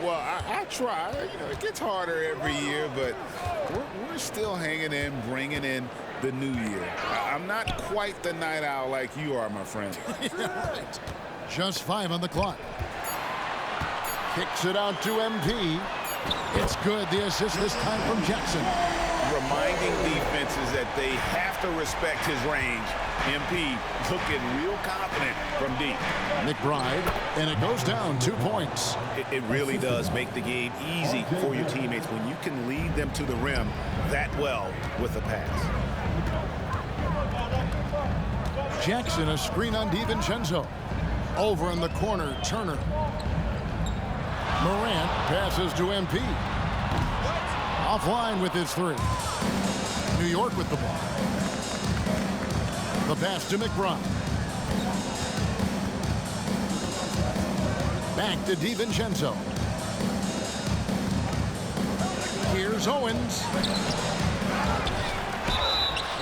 Well, I try. You know, it gets harder every year, but we're still hanging in, bringing in the new year. I'm not quite the night owl like you are, my friend. Right. Just 5 on the clock. Kicks it out to MP. It's good. The assist this time from Jackson. Reminding defenses that they have to respect his range. MP looking real confident from deep. McBride, and it goes down 2 points. It really does make the game easy for your teammates when you can lead them to the rim that well with a pass. Jackson, a screen on DiVincenzo. Over in the corner, Turner. Morant passes to MP. Offline with his 3. New York with the ball. The pass to McBride. Back to DiVincenzo. Here's Owens.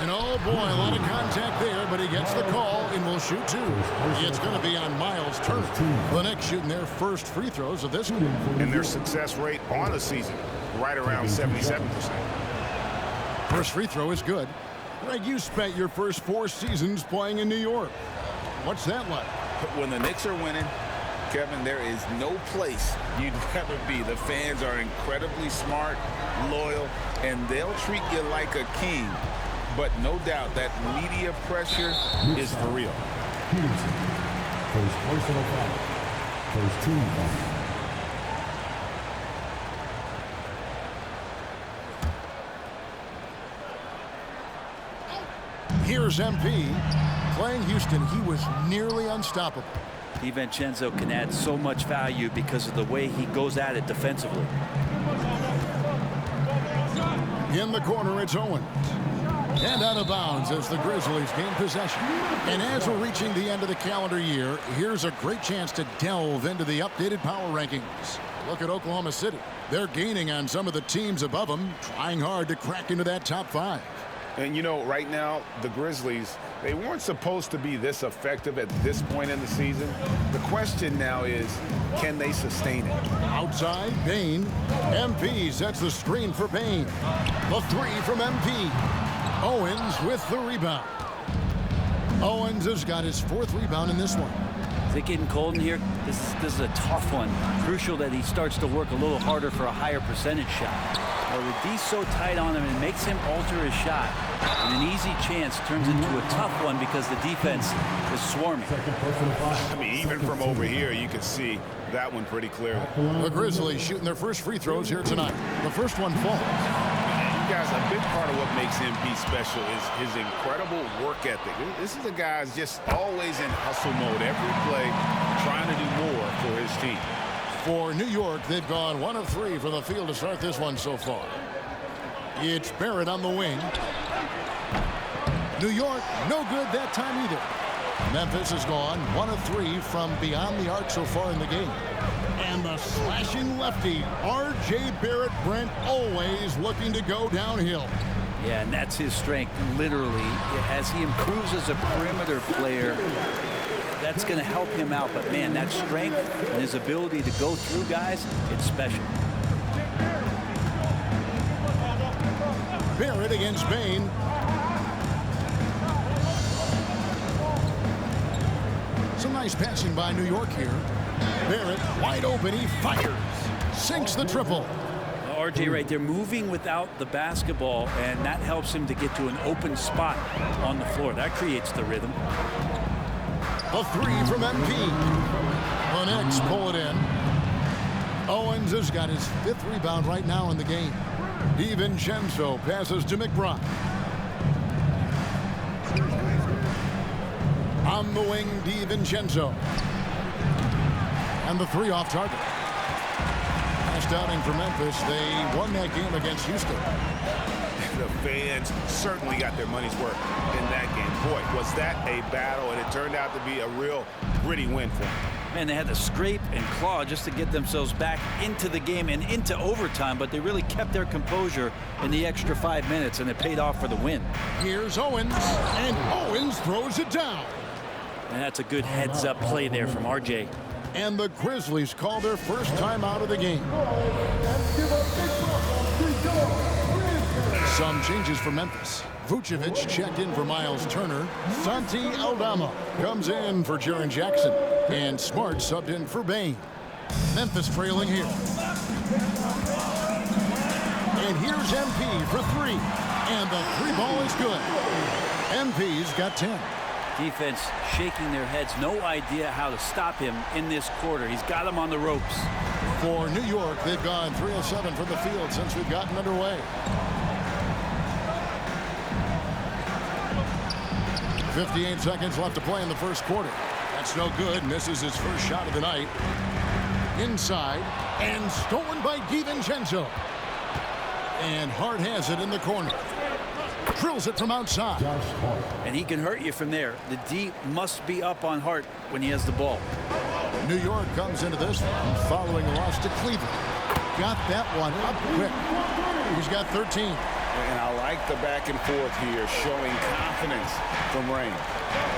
And oh boy, a lot of contact there, but he gets the call and will shoot 2. It's going to be on Miles Turner. The Knicks shooting their first free throws of this game. And their success rate on the season, right around 77%. First free throw is good. Greg, you spent your first 4 seasons playing in New York. What's that like? When the Knicks are winning, Kevin, there is no place you'd rather be. The fans are incredibly smart, loyal, and they'll treat you like a king. But no doubt that media pressure is for real. Peterson, first personal foul, first team foul. Here's MP. Playing Houston, he was nearly unstoppable. DiVincenzo can add so much value because of the way he goes at it defensively. In the corner, it's Owens. And out of bounds as the Grizzlies gain possession. And as we're reaching the end of the calendar year, here's a great chance to delve into the updated power rankings. Look at Oklahoma City. They're gaining on some of the teams above them, trying hard to crack into that top 5. And, you know, right now, the Grizzlies, they weren't supposed to be this effective at this point in the season. The question now is, can they sustain it? Outside, Bane. MP sets the screen for Bane. The 3 from MP. Owens with the rebound. Owens has got his 4th rebound in this one. Is it getting cold in here? This is a tough one. Crucial that he starts to work a little harder for a higher percentage shot. Well, the D's so tight on him, it makes him alter his shot. And an easy chance turns into a tough one because the defense is swarming. I mean, even from over here, you can see that one pretty clearly. The Grizzlies shooting their first free throws here tonight. The first one falls. Guys, a big part of what makes MP special is his incredible work ethic. This is a guy who's just always in hustle mode every play, trying to do more for his team. For New York, they've gone 1 of 3 from the field to start this one so far. It's Barrett on the wing. New York, no good that time either. Memphis has gone 1 of 3 from beyond the arc so far in the game. And the slashing lefty, R.J. Barrett, Brent, always looking to go downhill. Yeah, and that's his strength, literally. As he improves as a perimeter player, that's going to help him out. But, man, that strength and his ability to go through guys, it's special. Barrett against Bane. Some nice passing by New York here. Barrett wide open, he fires. Sinks the triple. RJ right there moving without the basketball, and that helps him to get to an open spot on the floor. That creates the rhythm. A 3 from MP. The Knicks pull it in. Owens has got his 5th rebound right now in the game. DiVincenzo passes to McBride. On the wing, DiVincenzo. And the 3 off target. Last outing for Memphis, they won that game against Houston. The fans certainly got their money's worth in that game. Boy, was that a battle, and it turned out to be a real gritty win for them. Man, they had to scrape and claw just to get themselves back into the game and into overtime, but they really kept their composure in the extra 5 minutes, and it paid off for the win. Here's Owens, and Owens throws it down. And that's a good heads-up play there from RJ. And the Grizzlies call their first time out of the game. Some changes for Memphis. Vucevic checked in for Miles Turner. Santi Aldama comes in for Jaren Jackson. And Smart subbed in for Bane. Memphis trailing here. And here's MP for three. And the three ball is good. MP's got 10. Defense shaking their heads. No idea how to stop him in this quarter. He's got him on the ropes. For New York, they've gone 3 of 7 from the field since we've gotten underway. 58 seconds left to play in the first quarter. That's no good. Misses his first shot of the night. Inside. And stolen by DiVincenzo. And Hart has it in the corner. Drills it from outside. And he can hurt you from there. The D must be up on Hart when he has the ball. New York comes into this one following a loss to Cleveland. Got that one up quick. He's got 13. And I like the back and forth here, showing confidence from Rain.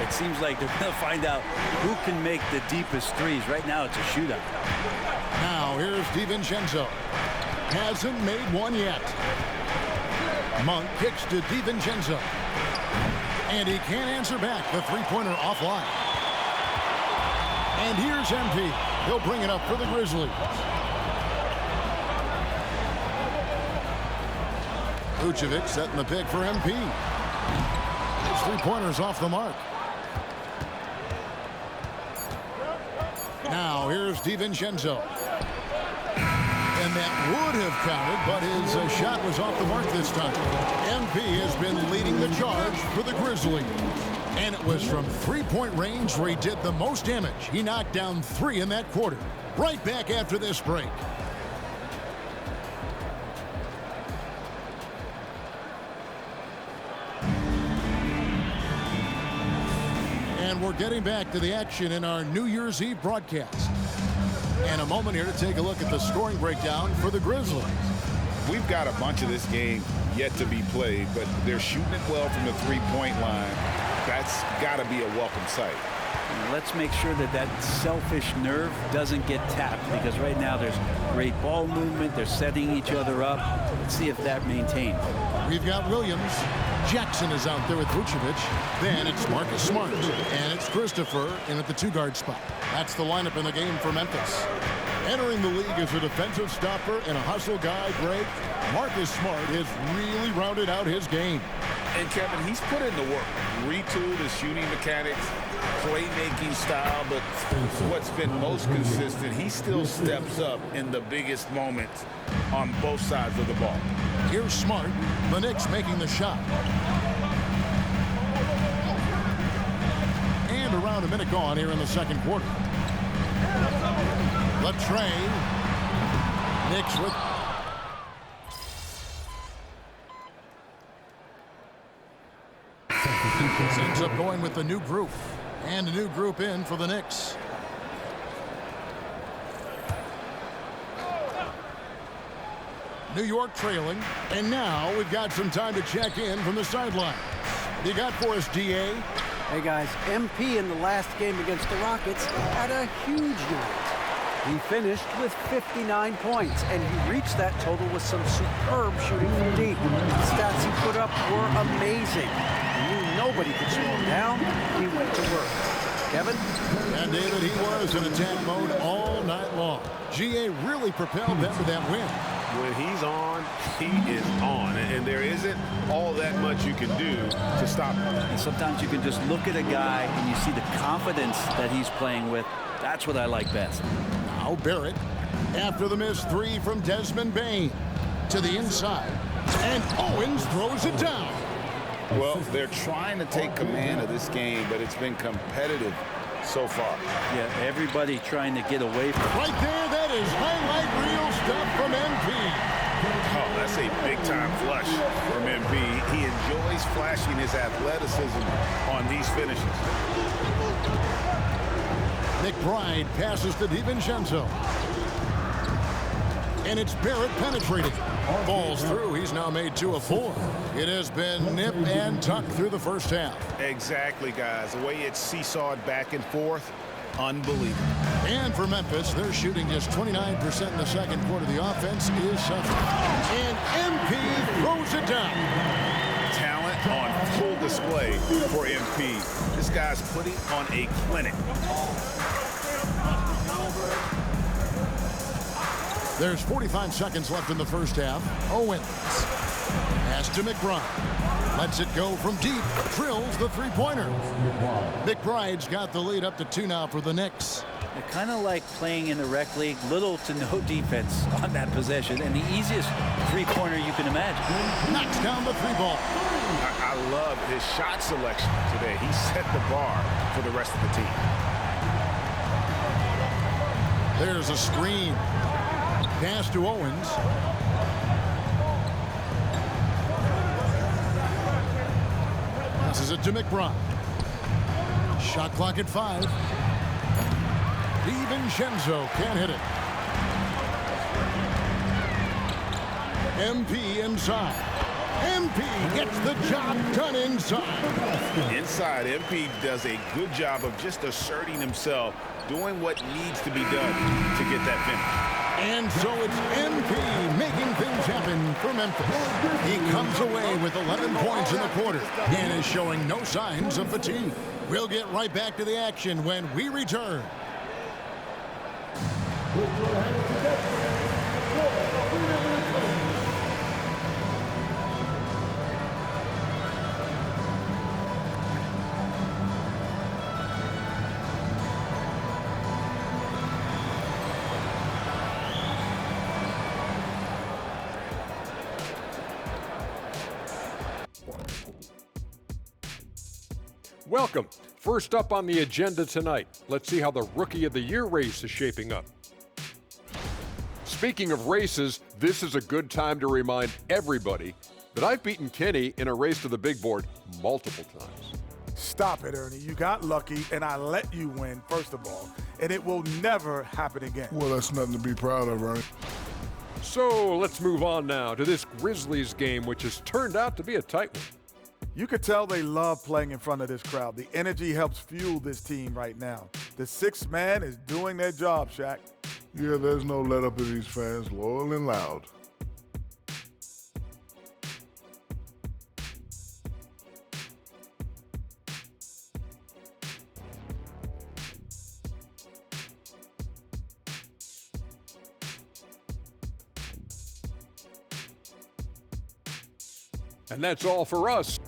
It seems like they're going to find out who can make the deepest threes. Right now, it's a shootout. Now, here's DiVincenzo. Hasn't made one yet. Monk kicks to DiVincenzo. And he can't answer back. The three-pointer offline. And here's MP. He'll bring it up for the Grizzlies. Vucevic setting the pick for MP. His three-pointer's off the mark. Now here's DiVincenzo. And that would have counted, but his shot was off the mark this time. MP has been leading the charge for the Grizzlies. And it was from three-point range where he did the most damage. He knocked down 3 in that quarter. Right back after this break. And we're getting back to the action in our New Year's Eve broadcast. And a moment here to take a look at the scoring breakdown for the Grizzlies. We've got a bunch of this game yet to be played, but they're shooting it well from the three-point line. That's got to be a welcome sight. Let's make sure that that selfish nerve doesn't get tapped, because right now there's great ball movement. They're setting each other up. Let's see if that maintains. We've got Williams. Jackson is out there with Vucevic. Then it's Marcus Smart. And it's Christopher in at the 2-guard spot. That's the lineup in the game for Memphis. Entering the league as a defensive stopper and a hustle guy, Greg, Marcus Smart has really rounded out his game. And Kevin, he's put in the work. Retooled his shooting mechanics, playmaking style, but what's been most consistent, he still steps up in the biggest moments on both sides of the ball. Here's Smart. The Knicks making the shot. And around a minute gone here in the second quarter. Latrey. Knicks with... Ends up going with the new group. And a new group in for the Knicks. New York trailing. And now we've got some time to check in from the sideline. What do you got for us, DA? Hey guys, MP in the last game against the Rockets had a huge night. He finished with 59 points, and he reached that total with some superb shooting from deep. The stats he put up were amazing. He knew nobody could slow him down. He went to work. Kevin? And David, he was in attack mode all night long. GA really propelled them to that win. When he's on, he is on. And there isn't all that much you can do to stop him. And sometimes you can just look at a guy and you see the confidence that he's playing with. That's what I like best. Now Barrett, after the missed 3 from Desmond Bane, to the inside. And Owens throws it down. Well, they're trying to take command of this game, but it's been competitive so far. Yeah, everybody trying to get away from it. Right there, that is highlight reel stuff from MP. Oh, that's a big-time flush from MP. He enjoys flashing his athleticism on these finishes. McBride passes to DiVincenzo. And it's Barrett penetrating. Falls through. He's now made 2 of 4. It has been nip and tuck through the first half. Exactly, guys. The way it's seesawed back and forth, unbelievable. And for Memphis, they're shooting just 29% in the second quarter. The offense is suffering. And MP throws it down. Talent on full display for MP. This guy's putting on a clinic. There's 45 seconds left in the first half. Owens. Pass to McBride. Lets it go from deep. Drills the three-pointer. McBride's got the lead up to 2 now for the Knicks. They're kind of like playing in the rec league. Little to no defense on that possession. And the easiest three-pointer you can imagine. Knocks down the three ball. I love his shot selection today. He set the bar for the rest of the team. There's a screen. Pass to Owens. Passes it to McBride. Shot clock at 5. DiVincenzo can't hit it. MP inside. MP gets the job done inside. Inside, MP does a good job of just asserting himself, doing what needs to be done to get that finish. And so it's MP making things happen for Memphis. He comes away with 11 points in the quarter and is showing no signs of fatigue. We'll get right back to the action when we return. Welcome. First up on the agenda tonight, let's see how the Rookie of the Year race is shaping up. Speaking of races, this is a good time to remind everybody that I've beaten Kenny in a race to the big board multiple times. Stop it, Ernie. You got lucky, and I let you win, first of all, and it will never happen again. Well, that's nothing to be proud of, Ernie. So let's move on now to this Grizzlies game, which has turned out to be a tight one. You could tell they love playing in front of this crowd. The energy helps fuel this team right now. The sixth man is doing their job, Shaq. Yeah, there's no let up in these fans, loyal and loud. And that's all for us.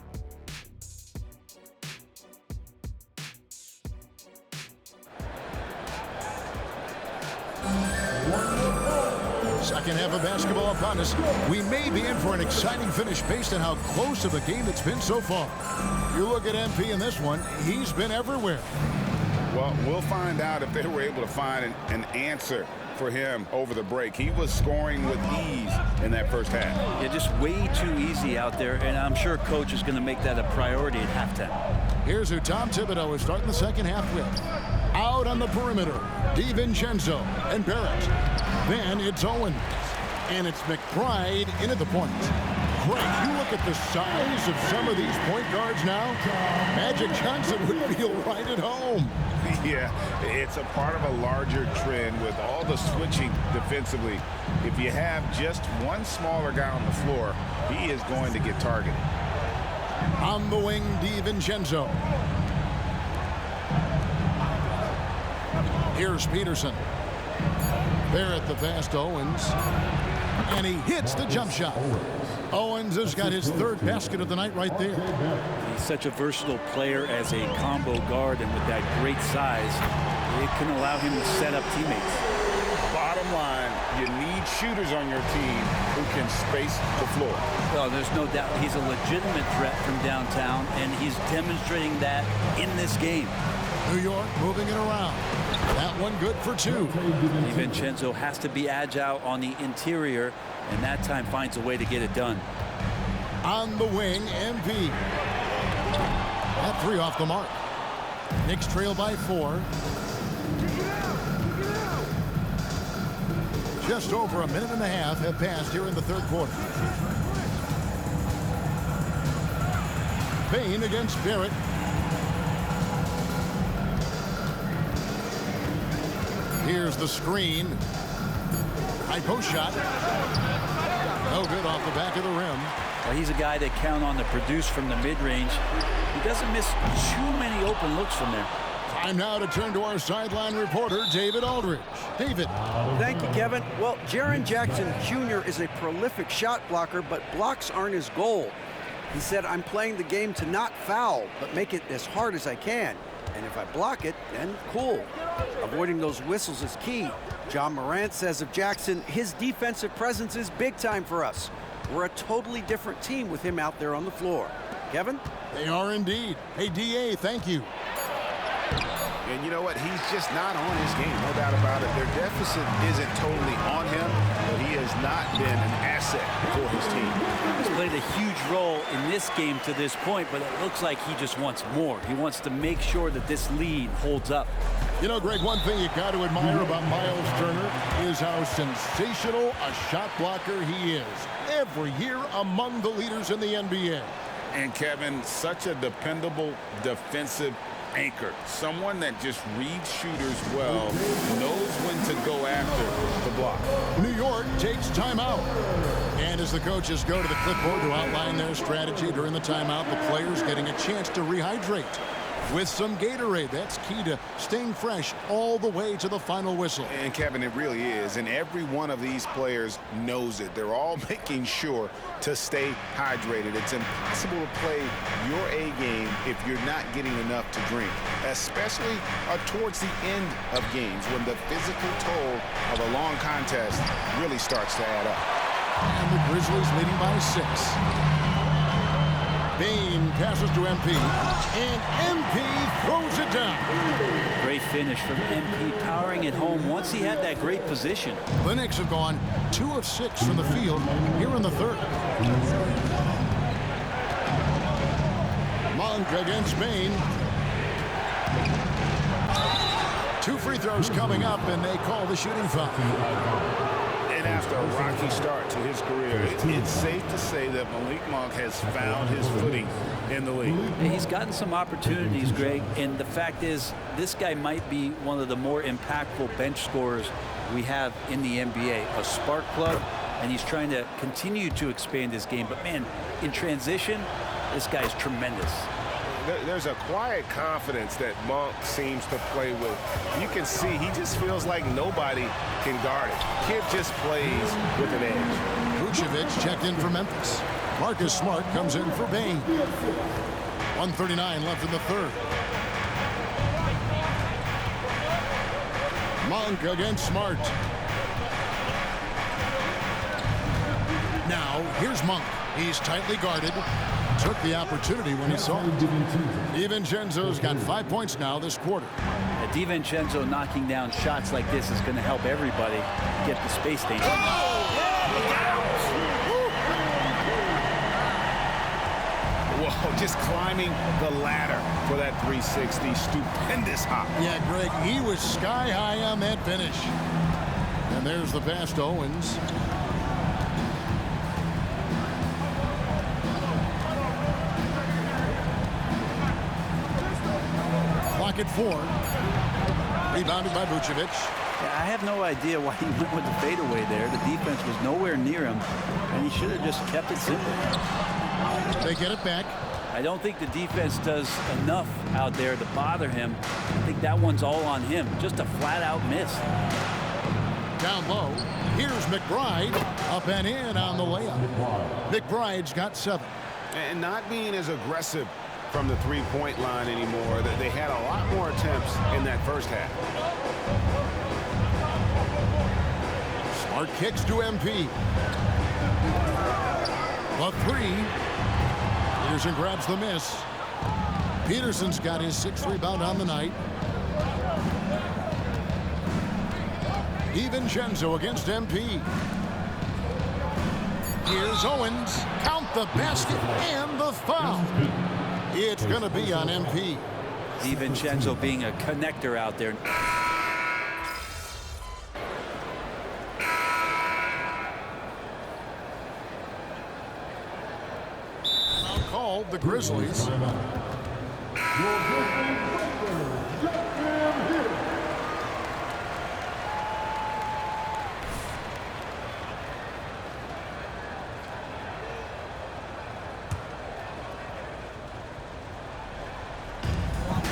Second half of basketball upon us. We may be in for an exciting finish based on how close of a game it's been so far. You look at MP in this one, he's been everywhere. Well, we'll find out if they were able to find an answer for him over the break. He was scoring with ease in that first half. Yeah, just way too easy out there, and I'm sure Coach is going to make that a priority at halftime. Here's who Tom Thibodeau is starting the second half with. Out on the perimeter, DiVincenzo and Barrett. Then it's Owens. And it's McBride in at the point. Greg, you look at the size of some of these point guards now. Magic Johnson would feel right at home. Yeah, it's a part of a larger trend with all the switching defensively. If you have just one smaller guy on the floor, he is going to get targeted. On the wing, DiVincenzo. Here's Peterson. There at the pass to Owens. And he hits the jump shot. Owens has got his third basket of the night right there. He's such a versatile player as a combo guard, and with that great size, it can allow him to set up teammates. Bottom line, you need shooters on your team who can space the floor. Well, there's no doubt he's a legitimate threat from downtown, and he's demonstrating that in this game. New York moving it around. That one good for two. DiVincenzo has to be agile on the interior, and that time finds a way to get it done. On the wing, MP. That three off the mark. Knicks trail by 4. Just over a minute and a half have passed here in the third quarter. Payne against Barrett. Here's the screen. High post shot. No good off the back of the rim. Well, he's a guy that count on to produce from the mid-range. He doesn't miss too many open looks from there. Time now to turn to our sideline reporter, David Aldridge. David. Thank you, Kevin. Well, Jaren Jackson Jr. is a prolific shot blocker, but blocks aren't his goal. He said, I'm playing the game to not foul, but make it as hard as I can. And if I block it, then cool. Avoiding those whistles is key. John Morant says of Jackson, his defensive presence is big time for us. We're a totally different team with him out there on the floor. Kevin? They are indeed. Hey, DA, thank you. And you know what? He's just not on his game, no doubt about it. Their deficit isn't totally on him, but he has not been an asset for his team. He's played a huge role in this game to this point, but it looks like he just wants more. He wants to make sure that this lead holds up. You know, Greg, one thing you got to admire about Miles Turner is how sensational a shot blocker he is. Every year among the leaders in the NBA. And Kevin, such a dependable defensive anchor. Someone that just reads shooters well, knows when to go after the block. New York takes timeout. And as the coaches go to the clipboard to outline their strategy during the timeout, the players getting a chance to rehydrate with some Gatorade. That's key to staying fresh all the way to the final whistle. And Kevin, it really is. And every one of these players knows it. They're all making sure to stay hydrated. It's impossible to play your A game if you're not getting enough to drink, especially towards the end of games when the physical toll of a long contest really starts to add up. And the Grizzlies leading by 6. Bane passes to MP, and MP throws it down. Great finish from MP, powering it home once he had that great position. The Knicks have gone 2 of 6 from the field here in the third. Monk against Bane. 2 free throws coming up, and they call the shooting foul. After a rocky start to his career, it's safe to say that Malik Monk has found his footing in the league. He's gotten some opportunities, Greg, and the fact is this guy might be one of the more impactful bench scorers we have in the NBA. A spark plug, and he's trying to continue to expand his game. But, man, in transition, this guy's tremendous. There's a quiet confidence that Monk seems to play with. You can see he just feels like nobody can guard it. Kid just plays with an edge. Vucevic checked in for Memphis. Marcus Smart comes in for Bane. 1:39 left in the third. Monk against Smart. Now, here's Monk. He's tightly guarded. Took the opportunity when he saw it. DiVincenzo's got 5 points now this quarter. DiVincenzo knocking down shots like this is going to help everybody get the space they need. Whoa, just climbing the ladder for that 360. Stupendous hop. Yeah, Greg, he was sky high on that finish. And there's the pass to Owens. At 4. Rebounded by Vucevic. Yeah, I have no idea why he went with the fadeaway there. The defense was nowhere near him, and he should have just kept it simple. They get it back. I don't think the defense does enough out there to bother him. I think that one's all on him. Just a flat-out miss. Down low. Here's McBride. Up and in on the layup. McBride's got 7. And not being as aggressive from the three-point line anymore. They had a lot more attempts in that first half. Smart kicks to MP. The 3. Peterson grabs the miss. Peterson's got his 6th rebound on the night. DiVincenzo against MP. Here's Owens. Count the basket and the foul. It's going to be on MP. DiVincenzo being a connector out there. Now called the Grizzlies.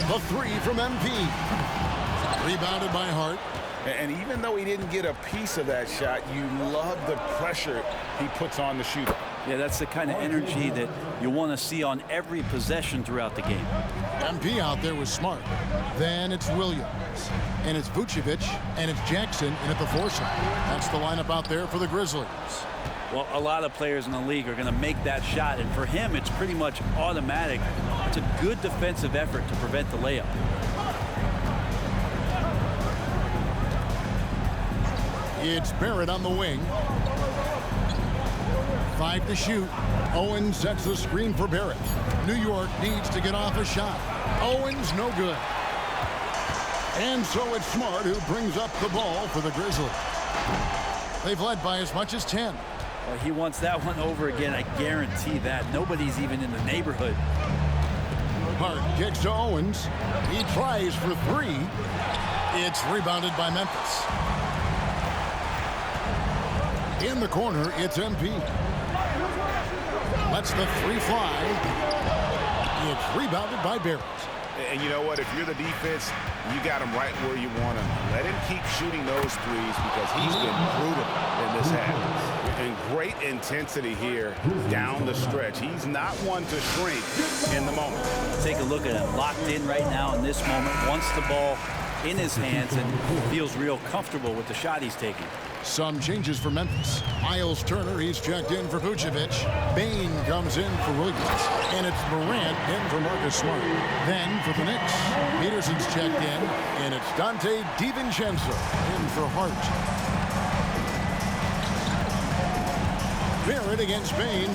The three from MP. Rebounded by Hart. And even though he didn't get a piece of that shot, you love the pressure he puts on the shooter. Yeah, that's the kind of energy that you want to see on every possession throughout the game. MP out there was smart. Then it's Williams. And it's Vucevic. And it's Jackson in at the 4 side. That's the lineup out there for the Grizzlies. Well, a lot of players in the league are going to make that shot. And for him, it's pretty much automatic. It's a good defensive effort to prevent the layup. It's Barrett on the wing. 5 to shoot. Owens sets the screen for Barrett. New York needs to get off a shot. Owens no good. And so it's Smart who brings up the ball for the Grizzlies. They've led by as much as 10. Well, he wants that one over again. I guarantee that. Nobody's even in the neighborhood. Hart kicks to Owens. He tries for 3. It's rebounded by Memphis. In the corner, it's MP. Lets the 3 fly. It's rebounded by Barrett. And you know what? If you're the defense, you got him right where you want him. Let him keep shooting those threes because he's been brutal in this half. And great intensity here down the stretch. He's not one to shrink in the moment. Take a look at him. Locked in right now in this moment. Wants the ball in his hands and feels real comfortable with the shot he's taking. Some changes for Memphis. Miles Turner, he's checked in for Vucevic. Bain comes in for Williams. And it's Morant in for Marcus Smart. Then for the Knicks, Peterson's checked in. And it's Dante DiVincenzo in for Hart. Barrett against Bain.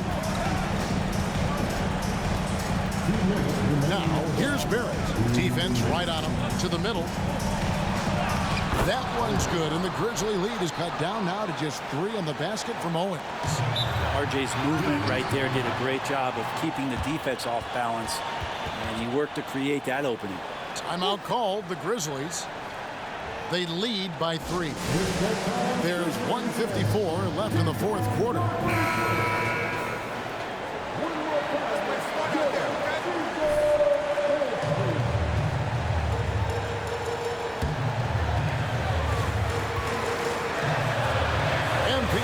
Now, here's Barrett. Defense right on him to the middle. That one's good, and the Grizzly lead is cut down now to just 3 on the basket from Owens. RJ's movement right there did a great job of keeping the defense off balance, and he worked to create that opening. Timeout called, the Grizzlies. They lead by 3. There's 1:54 left in the 4th quarter.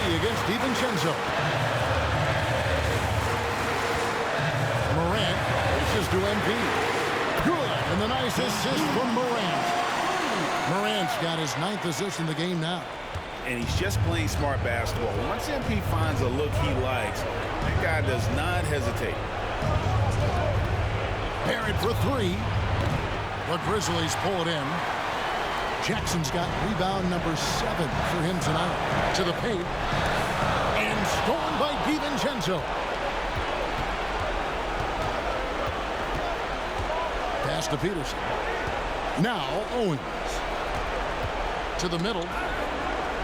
Against DiVincenzo. Morant reaches to MP. Good, and the nice assist from Morant. Morant's got his 9th assist in the game now. And he's just playing smart basketball. Once MP finds a look he likes, that guy does not hesitate. Barrett for 3. The Grizzlies pull it in. Jackson's got rebound number 7 for him tonight. To the paint. And stolen by DiVincenzo. Pass to Peterson. Now Owens. To the middle.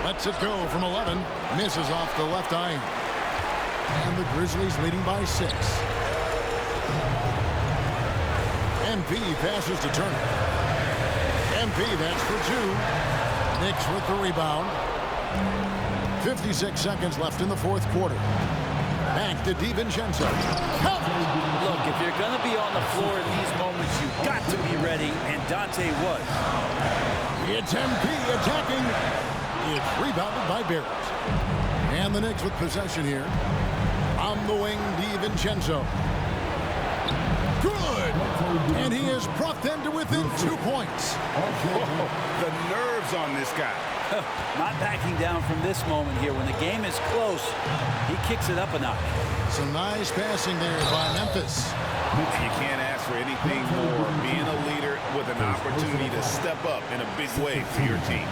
Lets it go from 11. Misses off the left iron. And the Grizzlies leading by 6. MP passes to Turner. MP, that's for 2. Knicks with the rebound. 56 seconds left in the 4th quarter. Back to DiVincenzo. Look, if you're going to be on the floor in these moments, you've got to be ready, and Dante was. It's MP attacking. It's rebounded by Barrett. And the Knicks with possession here. On the wing, DiVincenzo. Good! And he has brought them to within 2 points. Oh, the nerves on this guy. Not backing down from this moment here. When the game is close, he kicks it up a notch. Some nice passing there by Memphis. You can't ask for anything more. Being a leader with an opportunity to step up in a big way for your team.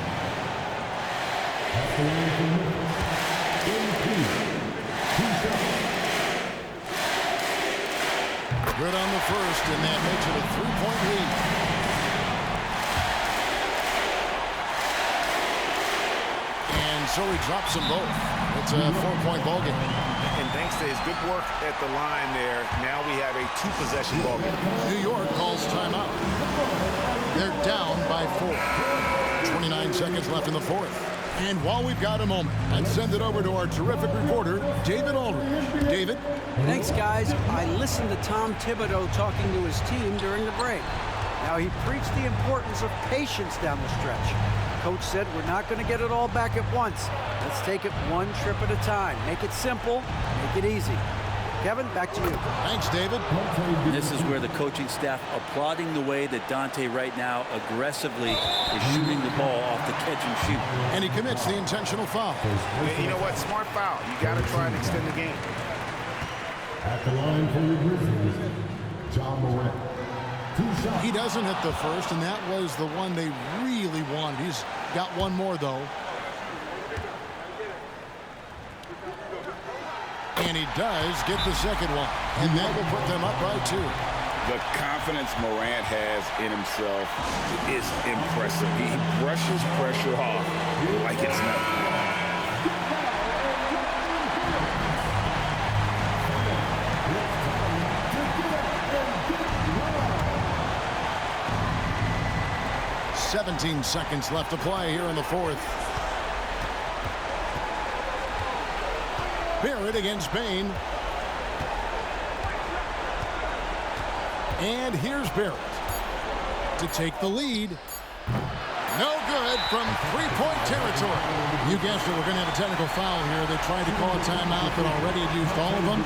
Good on the first, and that makes it a 3-point lead. And so he drops them both. It's a 4-point ball game. And thanks to his good work at the line there, now we have a 2-possession ball game. New York calls timeout. They're down by 4. 29 seconds left in the 4th. And while we've got a moment, let's send it over to our terrific reporter, David Aldridge. David? Thanks, guys. I listened to Tom Thibodeau talking to his team during the break. Now, he preached the importance of patience down the stretch. Coach said, we're not going to get it all back at once. Let's take it one trip at a time. Make it simple, make it easy. Kevin, back to you. Thanks, David. This is where the coaching staff applauding the way that Dante right now aggressively is shooting the ball off the catch and shoot. And he commits the intentional foul. You know what? Smart foul. You got to try and extend the game. At the line for the Grizzlies, John Morant. 2 shots. He doesn't hit the first, and that was the one they really wanted. He's got one more, though. And he does get the second one. And that will put them up by 2. The confidence Morant has in himself is impressive. He brushes pressure off like it's nothing. Seconds left to play here in the fourth. Barrett against Bane. And here's Barrett to take the lead. No good from three-point territory. You guessed it, we're going to have a technical foul here. They tried to call a timeout, but already had used all of them.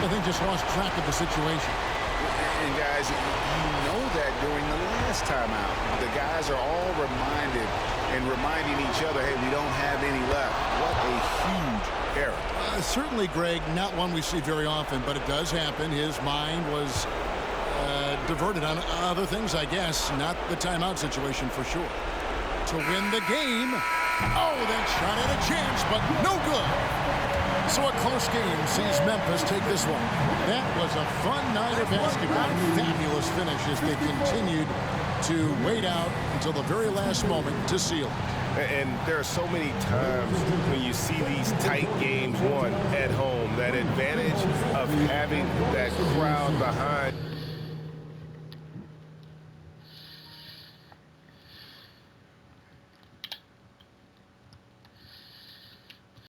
I think just lost track of the situation. And guys, you know that during the last timeout, the guys are all reminding each other, hey, we don't have any left. What a huge error. Certainly, Greg, not one we see very often, but it does happen. His mind was diverted on other things, I guess. Not the timeout situation for sure. To win the game. Oh, that shot had a chance, but no good. So a close game sees Memphis take this one. That was a fun night of basketball. Fabulous finish as they continued to wait out until the very last moment to seal. And there are so many times when you see these tight games won at home, that advantage of having that crowd behind.